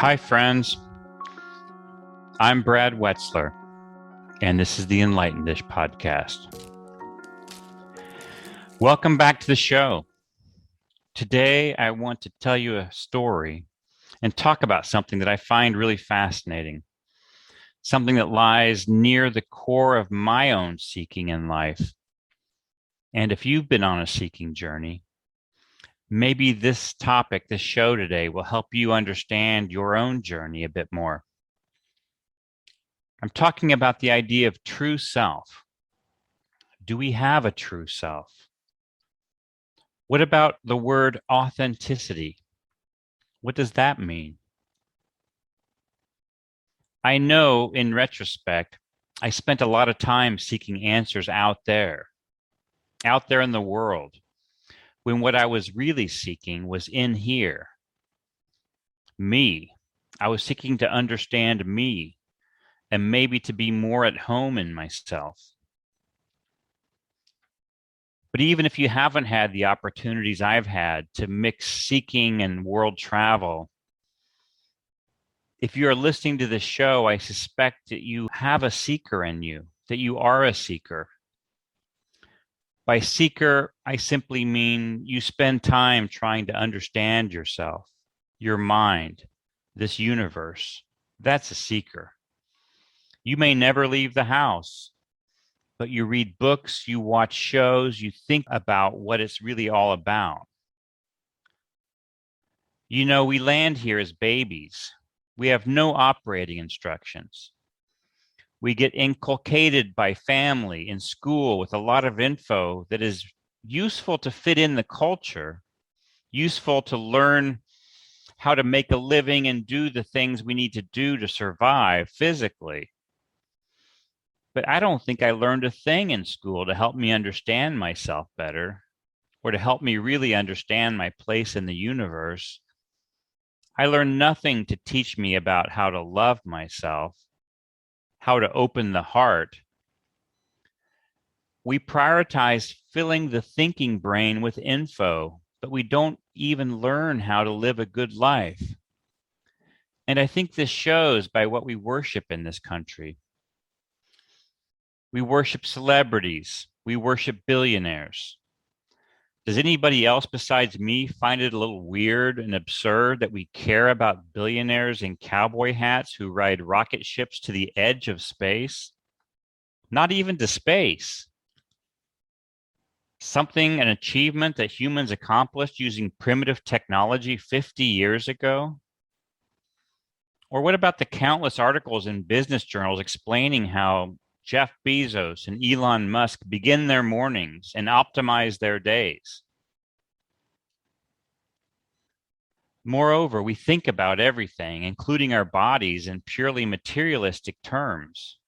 Hi, friends. I'm Brad Wetzler, and this is the Enlightened-ish podcast. Welcome back to the show. Today, I want to tell you a story and talk about something that I find really fascinating, something that lies near the core of my own seeking in life. And if you've been on a seeking journey, maybe this topic, this show today, will help you understand your own journey a bit more. I'm talking about the idea of true self. Do we have a true self? What about the word authenticity? What does that mean? I know in retrospect, I spent a lot of time seeking answers out there in the world, when what I was really seeking was in here. Me. I was seeking to understand me and maybe to be more at home in myself. But even if you haven't had the opportunities I've had to mix seeking and world travel, if you're listening to this show, I suspect that you have a seeker in you, that you are a seeker. By seeker, I simply mean you spend time trying to understand yourself, your mind, this universe. That's a seeker. You may never leave the house, but you read books, you watch shows, you think about what it's really all about. You know, we land here as babies. We have no operating instructions. We get inculcated by family in school with a lot of info that is useful to fit in the culture, useful to learn how to make a living and do the things we need to do to survive physically. But I don't think I learned a thing in school to help me understand myself better or to help me really understand my place in the universe. I learned nothing to teach me about how to love myself, how to open the heart. We prioritize filling the thinking brain with info, but we don't even learn how to live a good life. And I think this shows by what we worship in this country. We worship celebrities. We worship billionaires. Does anybody else besides me find it a little weird and absurd that we care about billionaires in cowboy hats who ride rocket ships to the edge of space? Not even to space. Something, an achievement that humans accomplished using primitive technology 50 years ago? Or what about the countless articles in business journals explaining how Jeff Bezos and Elon Musk begin their mornings and optimize their days? Moreover, we think about everything, including our bodies, in purely materialistic terms.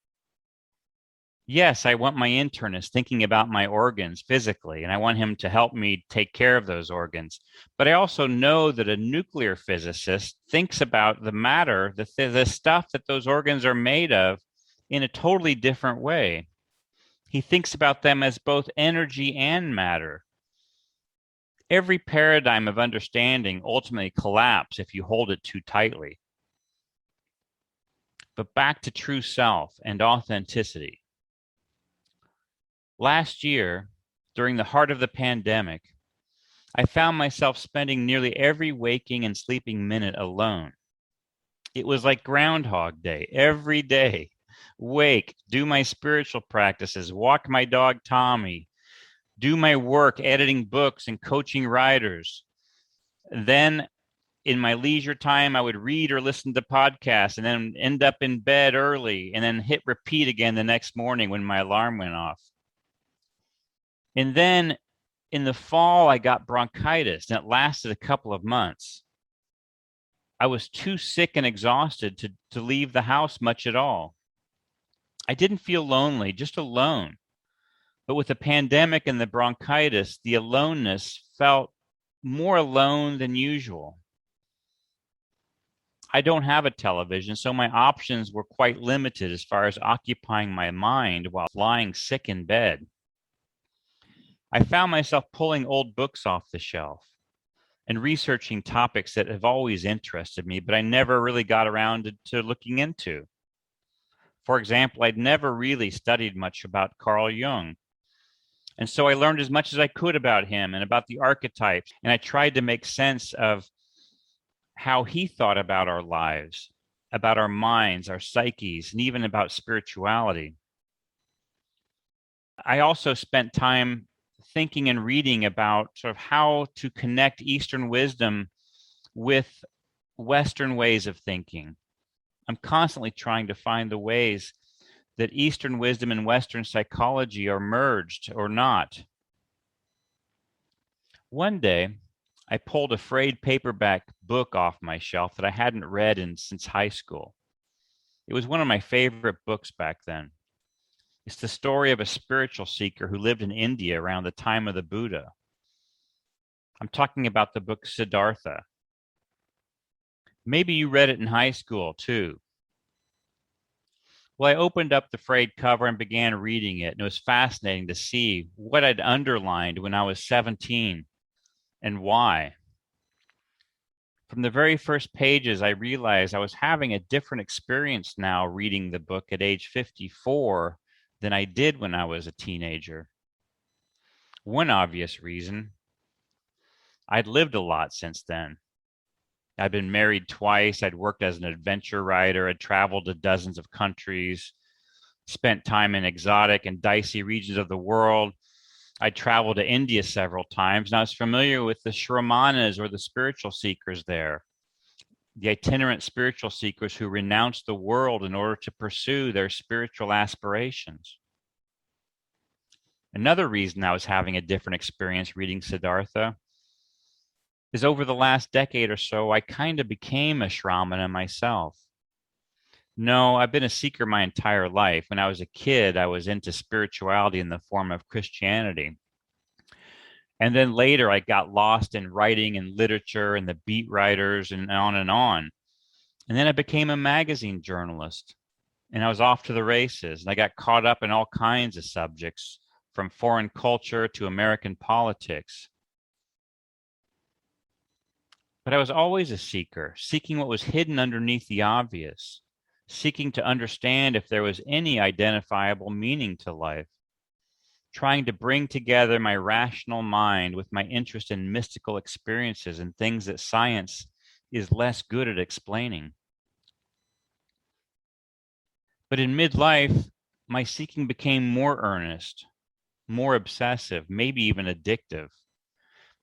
Yes, I want my internist thinking about my organs physically, and I want him to help me take care of those organs. But I also know that a nuclear physicist thinks about the matter, the stuff that those organs are made of, in a totally different way. He thinks about them as both energy and matter. Every paradigm of understanding ultimately collapses if you hold it too tightly. But back to true self and authenticity. Last year, during the heart of the pandemic, I found myself spending nearly every waking and sleeping minute alone. It was like Groundhog Day, every day. Wake, do my spiritual practices, walk my dog Tommy, do my work editing books and coaching writers. Then in my leisure time, I would read or listen to podcasts and then end up in bed early and then hit repeat again the next morning when my alarm went off. And then in the fall, I got bronchitis and it lasted a couple of months. I was too sick and exhausted to leave the house much at all. I didn't feel lonely, just alone. But with the pandemic and the bronchitis, the aloneness felt more alone than usual. I don't have a television, so my options were quite limited as far as occupying my mind while lying sick in bed. I found myself pulling old books off the shelf. and researching topics that have always interested me, but I never really got around to looking into. For example, I'd never really studied much about Carl Jung. And so I learned as much as I could about him and about the archetypes. And I tried to make sense of how he thought about our lives, about our minds, our psyches, and even about spirituality. I also spent time thinking and reading about sort of how to connect Eastern wisdom with Western ways of thinking. I'm constantly trying to find the ways that Eastern wisdom and Western psychology are merged or not. One day, I pulled a frayed paperback book off my shelf that I hadn't read since high school. It was one of my favorite books back then. It's the story of a spiritual seeker who lived in India around the time of the Buddha. I'm talking about the book Siddhartha. Maybe you read it in high school too. Well, I opened up the frayed cover and began reading it, and it was fascinating to see what I'd underlined when I was 17 and why. From the very first pages, I realized I was having a different experience now reading the book at age 54 than I did when I was a teenager. One obvious reason, I'd lived a lot since then. I'd been married twice, I'd worked as an adventure writer, I'd traveled to dozens of countries, spent time in exotic and dicey regions of the world. I'd traveled to India several times, and I was familiar with the Shramanas, or the spiritual seekers there, the itinerant spiritual seekers who renounced the world in order to pursue their spiritual aspirations. Another reason I was having a different experience reading Siddhartha is over the last decade or so, I kind of became a Shramana myself. No, I've been a seeker my entire life. When I was a kid, I was into spirituality in the form of Christianity. And then later, I got lost in writing and literature and the beat writers and on and on. And then I became a magazine journalist, and I was off to the races. And I got caught up in all kinds of subjects, from foreign culture to American politics. But I was always a seeker, seeking what was hidden underneath the obvious, seeking to understand if there was any identifiable meaning to life, trying to bring together my rational mind with my interest in mystical experiences and things that science is less good at explaining. But in midlife, my seeking became more earnest, more obsessive, maybe even addictive.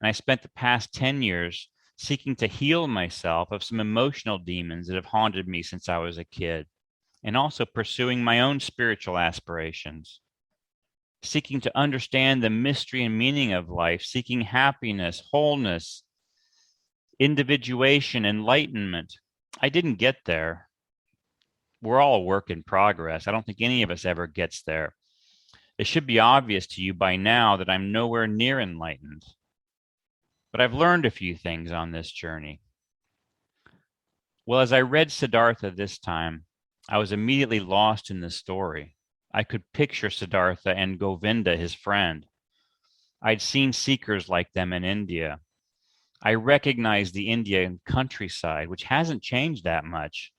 And I spent the past 10 years seeking to heal myself of some emotional demons that have haunted me since I was a kid, and also pursuing my own spiritual aspirations, seeking to understand the mystery and meaning of life, seeking happiness, wholeness, individuation, enlightenment. I didn't get there. We're all a work in progress. I don't think any of us ever gets there. It should be obvious to you by now that I'm nowhere near enlightened. But I've learned a few things on this journey. Well, as I read Siddhartha this time, I was immediately lost in the story. I could picture Siddhartha and Govinda, his friend. I'd seen seekers like them in India. I recognized the Indian countryside, which hasn't changed that much.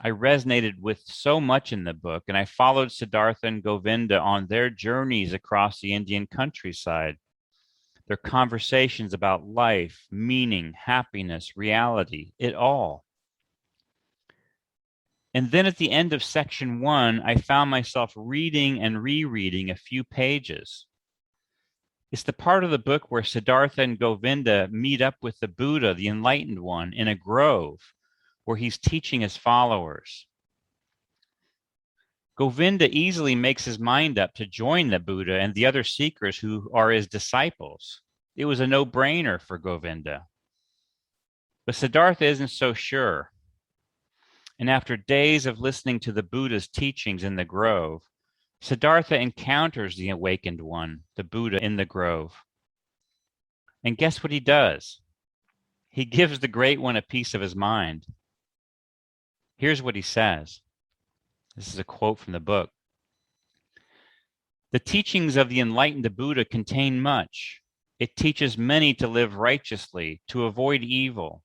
I resonated with so much in the book, and I followed Siddhartha and Govinda on their journeys across the Indian countryside. Their conversations about life, meaning, happiness, reality, it all. And then at the end of section 1, I found myself reading and rereading a few pages. It's the part of the book where Siddhartha and Govinda meet up with the Buddha, the Enlightened One, in a grove where he's teaching his followers. Govinda easily makes his mind up to join the Buddha and the other seekers who are his disciples. It was a no-brainer for Govinda. But Siddhartha isn't so sure. And after days of listening to the Buddha's teachings in the grove, Siddhartha encounters the awakened one, the Buddha, in the grove. And guess what he does? He gives the great one a piece of his mind. Here's what he says. This is a quote from the book. The teachings of the enlightened Buddha contain much. It teaches many to live righteously, to avoid evil.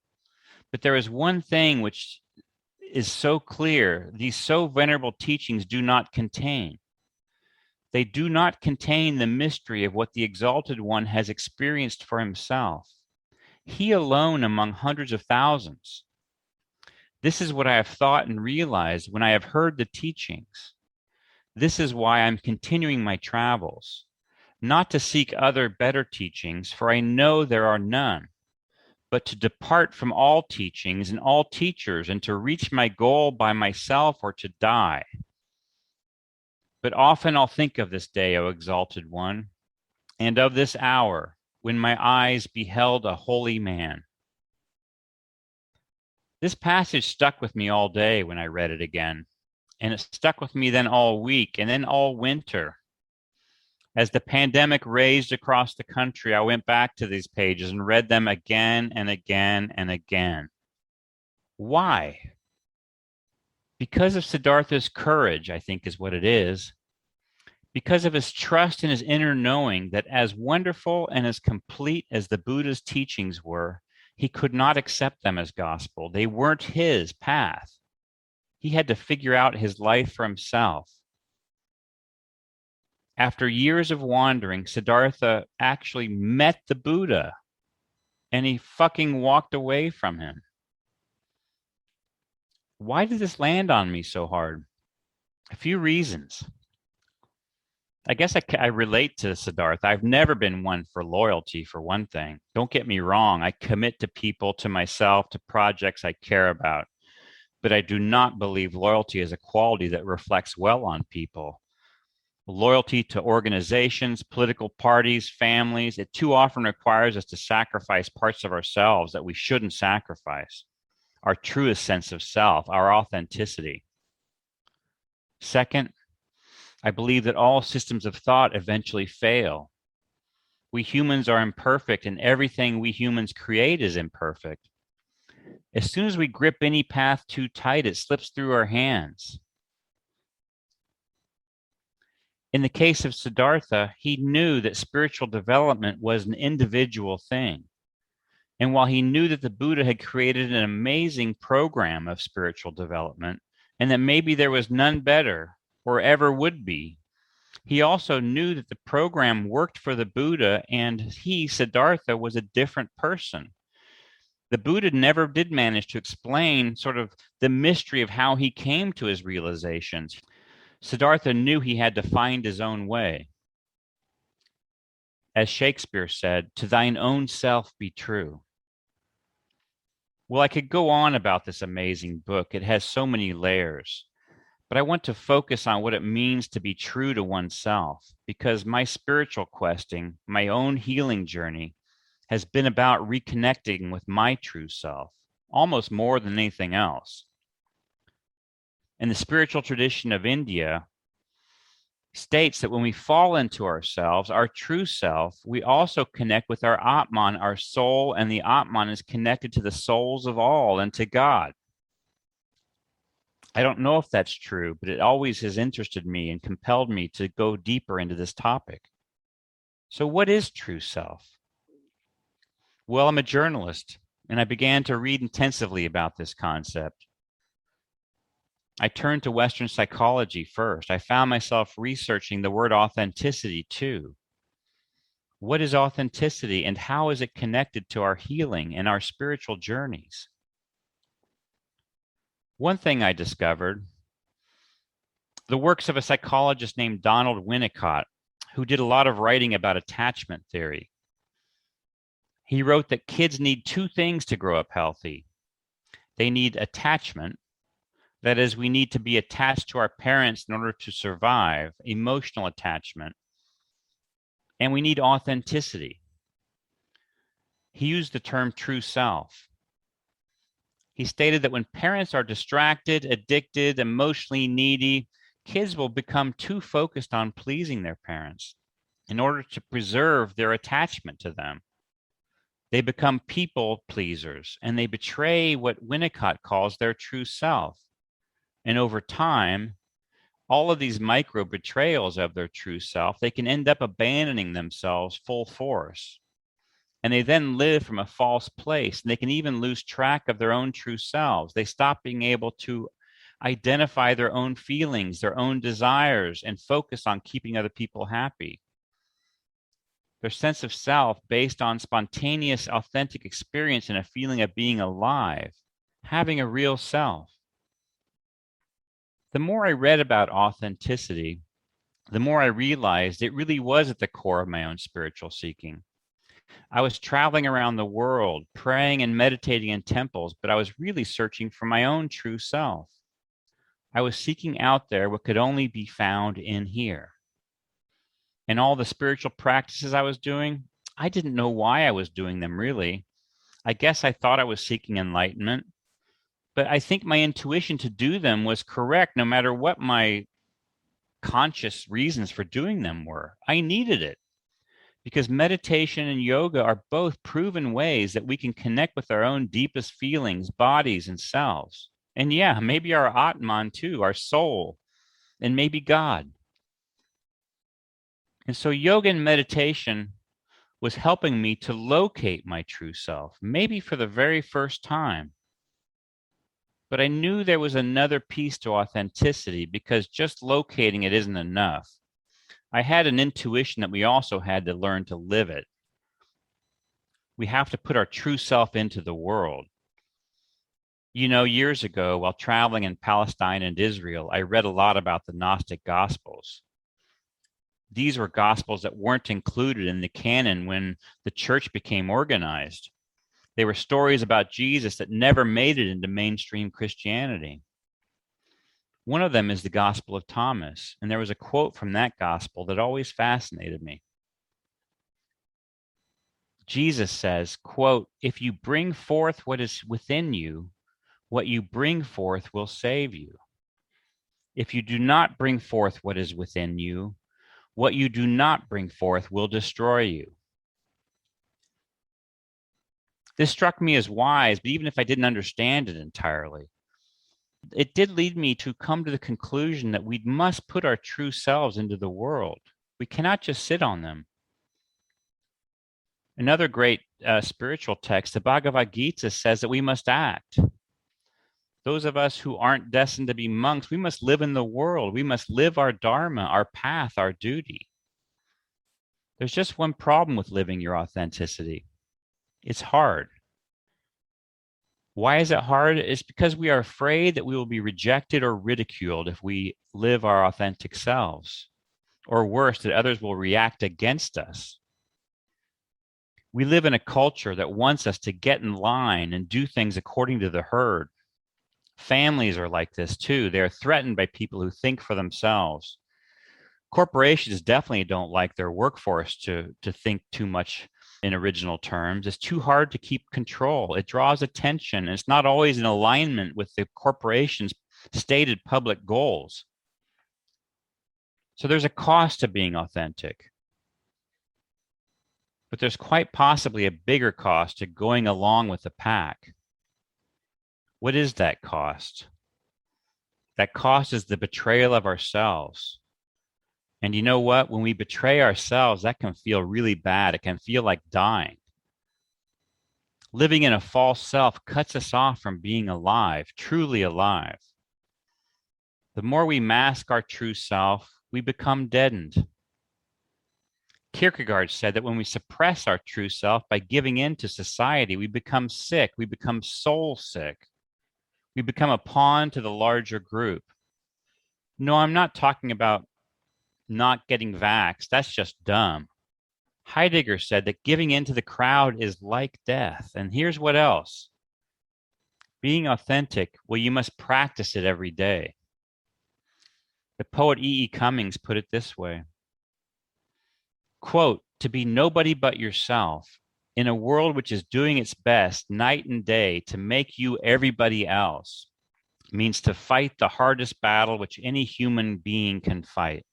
But there is one thing which is so clear, these so venerable teachings do not contain. They do not contain the mystery of what the Exalted One has experienced for himself. He alone among hundreds of thousands. This is what I have thought and realized when I have heard the teachings. This is why I'm continuing my travels, not to seek other better teachings, for I know there are none, but to depart from all teachings and all teachers and to reach my goal by myself or to die. But often I'll think of this day, O Exalted One, and of this hour when my eyes beheld a holy man. This passage stuck with me all day when I read it again, and it stuck with me then all week and then all winter. As the pandemic raged across the country, I went back to these pages and read them again and again and again. Why? Because of Siddhartha's courage, I think is what it is. Because of his trust in his inner knowing that as wonderful and as complete as the Buddha's teachings were, he could not accept them as gospel. They weren't his path. He had to figure out his life for himself. After years of wandering, Siddhartha actually met the Buddha, and he fucking walked away from him. Why did this land on me so hard? A few reasons. I guess I relate to Siddhartha. I've never been one for loyalty, for one thing. Don't get me wrong. I commit to people, to myself, to projects I care about. But I do not believe loyalty is a quality that reflects well on people. Loyalty to organizations, political parties, families, it too often requires us to sacrifice parts of ourselves that we shouldn't sacrifice. Our truest sense of self, our authenticity. Second, I believe that all systems of thought eventually fail. We humans are imperfect, and everything we humans create is imperfect. As soon as we grip any path too tight, it slips through our hands. In the case of Siddhartha, he knew that spiritual development was an individual thing. And while he knew that the Buddha had created an amazing program of spiritual development, and that maybe there was none better or ever would be, he also knew that the program worked for the Buddha, and he, Siddhartha, was a different person. The Buddha never did manage to explain sort of the mystery of how he came to his realizations. Siddhartha knew he had to find his own way. As Shakespeare said, "To thine own self be true." Well, I could go on about this amazing book. It has so many layers. But I want to focus on what it means to be true to oneself, because my spiritual questing, my own healing journey, has been about reconnecting with my true self, almost more than anything else. And the spiritual tradition of India states that when we fall into ourselves, our true self, we also connect with our Atman, our soul, and the Atman is connected to the souls of all and to God. I don't know if that's true, but it always has interested me and compelled me to go deeper into this topic. So what is true self? Well, I'm a journalist, and I began to read intensively about this concept. I turned to Western psychology first. I found myself researching the word authenticity too. What is authenticity, and how is it connected to our healing and our spiritual journeys? One thing I discovered, the works of a psychologist named Donald Winnicott, who did a lot of writing about attachment theory. He wrote that kids need two things to grow up healthy. They need attachment. That is, we need to be attached to our parents in order to survive, emotional attachment. And we need authenticity. He used the term true self. He stated that when parents are distracted, addicted, emotionally needy, kids will become too focused on pleasing their parents in order to preserve their attachment to them. They become people pleasers, and they betray what Winnicott calls their true self. And over time, all of these micro betrayals of their true self, they can end up abandoning themselves full force. and they then live from a false place. And they can even lose track of their own true selves. They stop being able to identify their own feelings, their own desires, and focus on keeping other people happy. Their sense of self based on spontaneous, authentic experience and a feeling of being alive, having a real self. The more I read about authenticity, the more I realized it really was at the core of my own spiritual seeking. I was traveling around the world, praying and meditating in temples, but I was really searching for my own true self. I was seeking out there what could only be found in here. And all the spiritual practices I was doing, I didn't know why I was doing them really. I guess I thought I was seeking enlightenment, but I think my intuition to do them was correct no matter what my conscious reasons for doing them were. I needed it because meditation and yoga are both proven ways that we can connect with our own deepest feelings, bodies, and selves. And yeah, maybe our Atman too, our soul, and maybe God. And so yoga and meditation was helping me to locate my true self, maybe for the very first time. But I knew there was another piece to authenticity because just locating it isn't enough. I had an intuition that we also had to learn to live it. We have to put our true self into the world. You know, years ago, while traveling in Palestine and Israel, I read a lot about the Gnostic Gospels. These were Gospels that weren't included in the canon when the church became organized. They were stories about Jesus that never made it into mainstream Christianity. One of them is the Gospel of Thomas, and there was a quote from that gospel that always fascinated me. Jesus says, quote, "If you bring forth what is within you, what you bring forth will save you. If you do not bring forth what is within you, what you do not bring forth will destroy you." This struck me as wise, but even if I didn't understand it entirely, it did lead me to come to the conclusion that we must put our true selves into the world. We cannot just sit on them. Another great spiritual text, the Bhagavad Gita, says that we must act. Those of us who aren't destined to be monks, we must live in the world. We must live our dharma, our path, our duty. There's just one problem with living your authenticity. It's hard. Why is it hard? It's because we are afraid that we will be rejected or ridiculed if we live our authentic selves, or worse, that others will react against us. We live in a culture that wants us to get in line and do things according to the herd. Families are like this too. They're threatened by people who think for themselves. Corporations definitely don't like their workforce to think too much in original terms. It's too hard to keep control. It draws attention. It's not always in alignment with the corporation's stated public goals. So there's a cost to being authentic. But there's quite possibly a bigger cost to going along with the pack. What is that cost? That cost is the betrayal of ourselves. And you know what? When we betray ourselves, that can feel really bad. It can feel like dying. Living in a false self cuts us off from being alive, truly alive. The more we mask our true self, we become deadened. Kierkegaard said that when we suppress our true self by giving in to society, we become sick. We become soul sick. We become a pawn to the larger group. No, I'm not talking about not getting vaxxed. That's just dumb. Heidegger said that giving in to the crowd is like death. And here's what else. Being authentic, well, you must practice it every day. The poet E.E. Cummings put it this way. Quote, "To be nobody but yourself in a world which is doing its best night and day to make you everybody else means to fight the hardest battle which any human being can fight."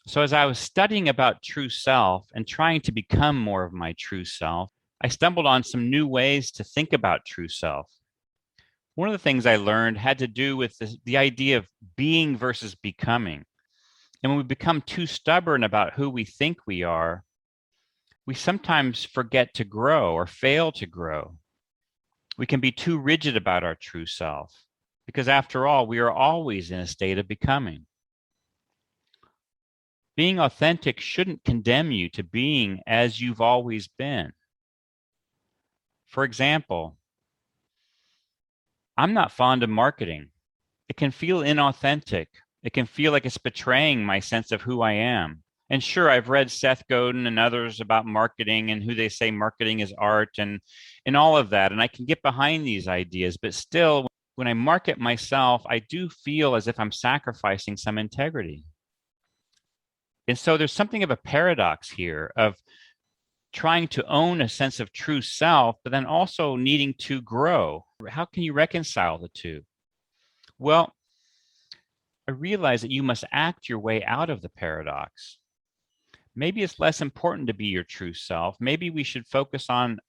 So as I was studying about true self and trying to become more of my true self, I stumbled on some new ways to think about true self. One of the things I learned had to do with the idea of being versus becoming. And when we become too stubborn about who we think we are, We sometimes forget to grow or fail to grow. We can be too rigid about our true self, because after all, we are always in a state of becoming. Being authentic shouldn't condemn you to being as you've always been. For example, I'm not fond of marketing. It can feel inauthentic. It can feel like it's betraying my sense of who I am. And sure, I've read Seth Godin and others about marketing and who they say marketing is art and all of that. And I can get behind these ideas, but still, when I market myself, I do feel as if I'm sacrificing some integrity. And so there's something of a paradox here of trying to own a sense of true self, but then also needing to grow. How can you reconcile the two? Well, I realize that you must act your way out of the paradox. Maybe it's less important to be your true self. Maybe we should focus on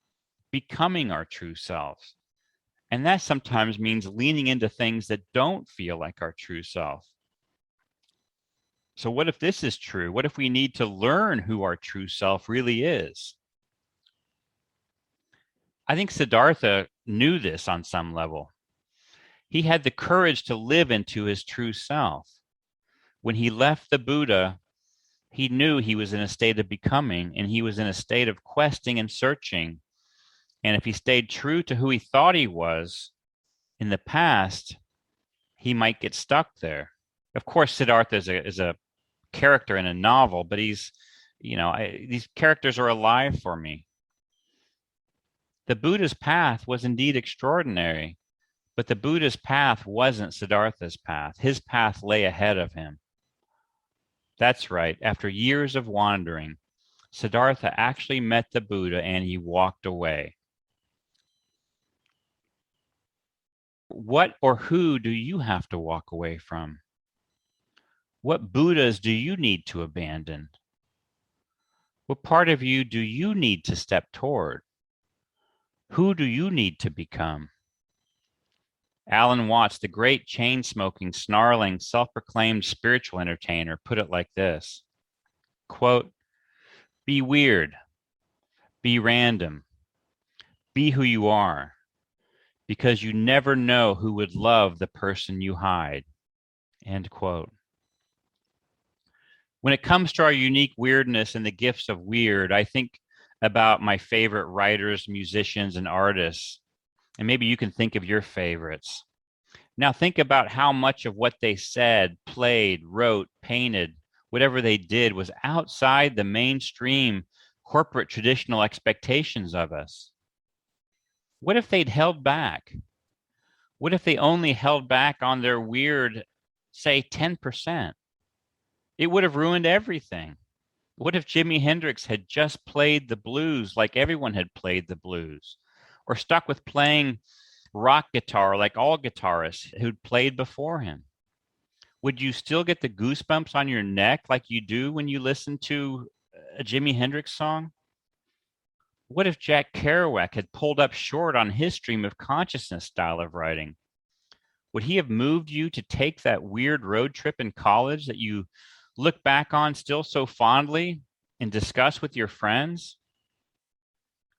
becoming our true selves. And that sometimes means leaning into things that don't feel like our true self. So what if this is true? What if we need to learn who our true self really is? I think Siddhartha knew this on some level. He had the courage to live into his true self. When he left the Buddha, he knew he was in a state of becoming, and he was in a state of questing and searching. And if he stayed true to who he thought he was in the past, he might get stuck there. Of course, Siddhartha is a character in a novel, but these characters are alive for me. The Buddha's path was indeed extraordinary, but the Buddha's path wasn't Siddhartha's path. His path lay ahead of him. That's right. After years of wandering, Siddhartha actually met the Buddha and he walked away. What or who do you have to walk away from? What Buddhas do you need to abandon? What part of you do you need to step toward? Who do you need to become? Alan Watts, the great chain-smoking, snarling, self-proclaimed spiritual entertainer, put it like this, quote, "Be weird, be random, be who you are, because you never know who would love the person you hide," end quote. When it comes to our unique weirdness and the gifts of weird, I think about my favorite writers, musicians, and artists. And maybe you can think of your favorites. Now think about how much of what they said, played, wrote, painted, whatever they did was outside the mainstream corporate traditional expectations of us. What if they'd held back? What if they only held back on their weird, say, 10%? It would have ruined everything. What if Jimi Hendrix had just played the blues like everyone had played the blues, or stuck with playing rock guitar like all guitarists who'd played before him? Would you still get the goosebumps on your neck like you do when you listen to a Jimi Hendrix song? What if Jack Kerouac had pulled up short on his stream of consciousness style of writing? Would he have moved you to take that weird road trip in college that you look back on still so fondly and discuss with your friends?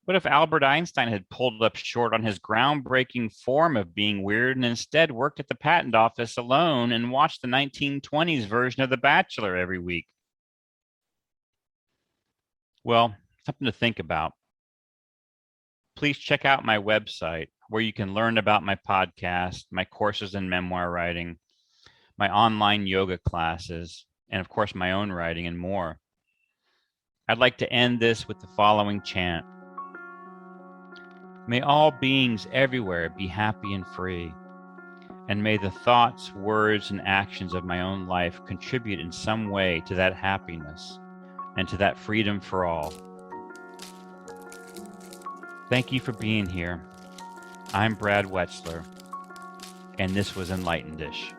What if Albert Einstein had pulled up short on his groundbreaking form of being weird and instead worked at the patent office alone and watched the 1920s version of The Bachelor every week? Well, something to think about. Please check out my website where you can learn about my podcast, my courses in memoir writing, my online yoga classes, and of course, my own writing and more. I'd like to end this with the following chant. May all beings everywhere be happy and free, and may the thoughts, words, and actions of my own life contribute in some way to that happiness and to that freedom for all. Thank you for being here. I'm Brad Wetzler, and this was Enlightened-ish.